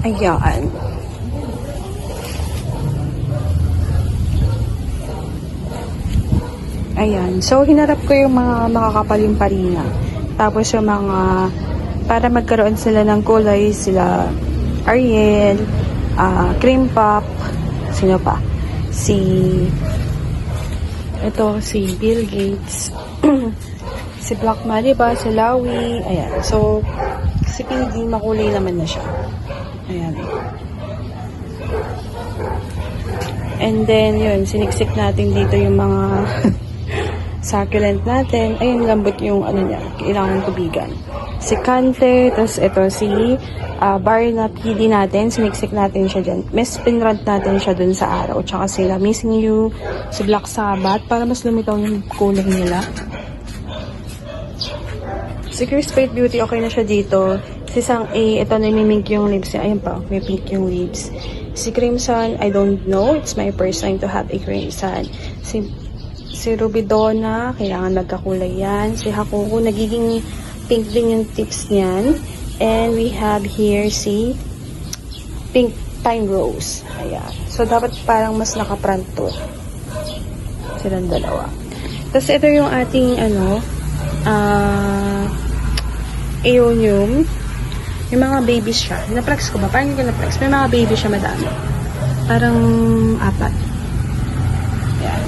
Ayan. Ayan. So, hinarap ko yung mga makakapaling parina. Tapos yung mga, para magkaroon sila ng kulay, sila Ariel, Cream Pop, sino pa? Si Bill Gates, si Black Maliba, si Lawi, ayan. So, si Pinky, makulay naman na siya. Ayan. And then, yun, siniksik natin dito yung mga succulent natin. Ayun, lambot yung ano niya, kailangan tubigan. Si Kante, tapos ito si bar na PD natin, siniksik natin siya dyan. Mas pinrad natin siya dun sa araw. Tsaka sila Missing You, si Black Sabbath, para mas lumitaw yung kulay nila. Si Chris Fate Beauty, okay na siya dito. Si Sang A, ito namimink yung lips niya. Ayun pa, may pink yung lips. Si Crimson, I don't know. It's my first time to have a Crimson. Si Rubidona, kailangan magkakulay yan. Si Hakuko, nagiging pink din yung tips niyan. And we have here si Pink Pine Rose. Ayan. So, dapat parang mas naka-front to. Silang dalawa. Tapos, ito yung ating, Aeonium. May mga babies siya. Na-flex ko ba? Parang hindi ko na-flex. May mga babies siya madami. Parang 4. Ayan.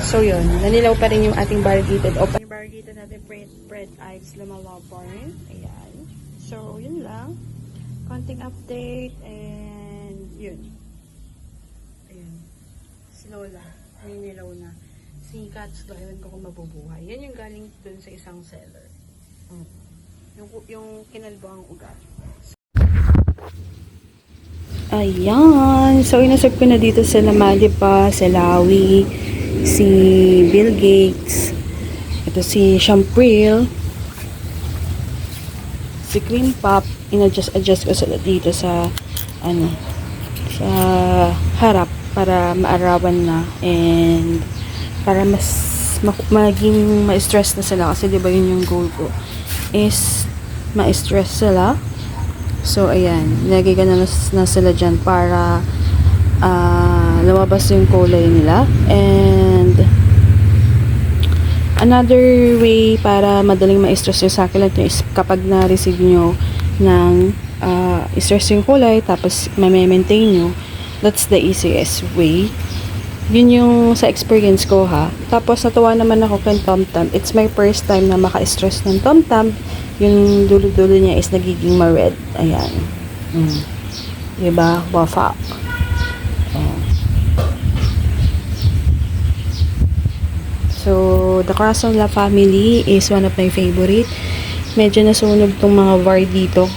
So, yun. Nanilaw pa rin yung ating variegated. Open yung variegated natin, Bread Ives Lumalaborn. Ayan. So, yun lang. Konting update. And, yun. Ayan. Si Lola. Nanilaw na. Si Katsudo, ewan ko kung mabubuhay. Yan yung galing dun sa isang seller. Yung kinalbo ang ugat. Ayan. So, inasap ko na dito sa Malipa, si Lawi, si Bill Gates, ito si Champril, si Cream Pop. Adjust ko sila dito sa, sa harap para maarawan na and para mas maging ma-stress na sila kasi diba yun yung goal ko is ma-stress sila. So, ayan. Nilagay ko na sila dyan para lumabas yung kulay nila. And another way para madaling ma-stress yung succulent nyo is kapag na-receive nyo ng stress yung kulay tapos ma-maintain nyo, that's the easiest way. Yun yung sa experience ko ha. Tapos natuwa naman ako kay TomTom. It's my first time na maka-stress ng TomTom. Yung dulo-dulo niya is nagiging ma-red. Ayan. Diba? Wafak. So, the Corazon La family is one of my favorite. Medyo nasunog tong mga var dito.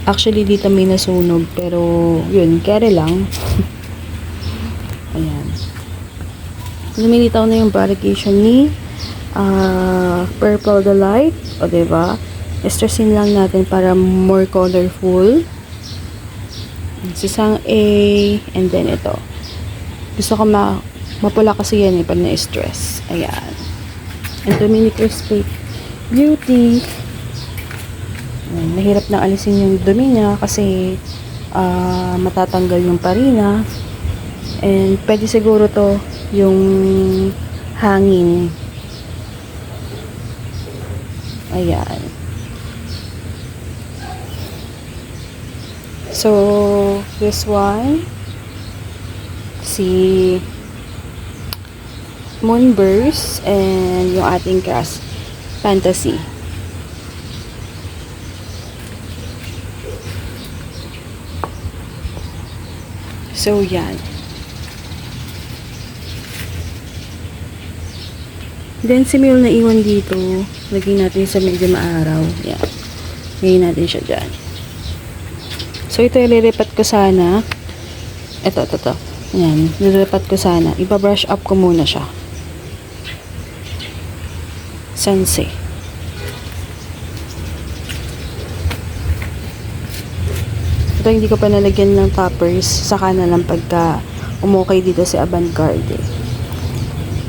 Actually, dito may nasunog. Pero, yun, carry lang. Ayan. Lumilitaw na yung variegation ni Purple Delight. O, diba? Stressin lang natin para more colorful. Si Sang A. And then ito. Gusto ko mapula kasi yan pag na-stress. Ayan. And Dominic Respect Beauty. Ayan. Mahirap na alisin yung dumi niya kasi matatanggal yung parina. And pwede siguro to yung hangin. Ayan. So, this one, si Moonburst and yung ating Crash Fantasy. So, yan. Then, si Mule na iwan dito. Lagyan natin sa medyo maaraw. Yan. Lagyan natin siya dyan. So, ito ililipat ko sana. Ito. Yan. Ililipat ko sana. Iba-brush up ko muna siya. Sensei. Ito hindi ko pa nalagyan ng toppers. Saka na lang pagka umukay dito si Avantgarde.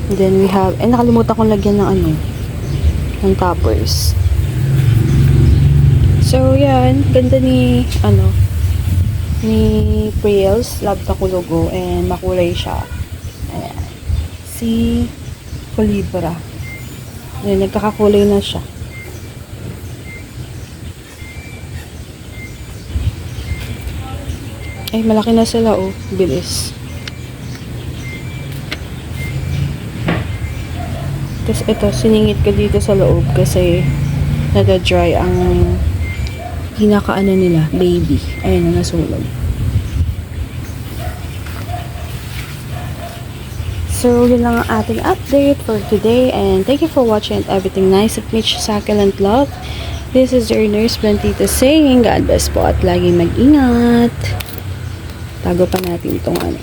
And then we have, nakalimutan kong lagyan ng ng toppers. So, yan. Ganda ni, ni Prills. Love the kulugo. And makulay siya. Ayan. Si Colibra. Ayan, nagkakakulay na siya. Ay, malaki na sila, oh. Bilis. Tapos ito, siningit ko dito sa loob kasi nada-dry ang hinakaano nila, baby. Ayun na, nasunog. So, yun lang ang ating update for today. And thank you for watching and everything nice at Mitch Succulent Love. This is your nurse Plantita saying God bless po at laging mag-ingat. Tago pa natin itong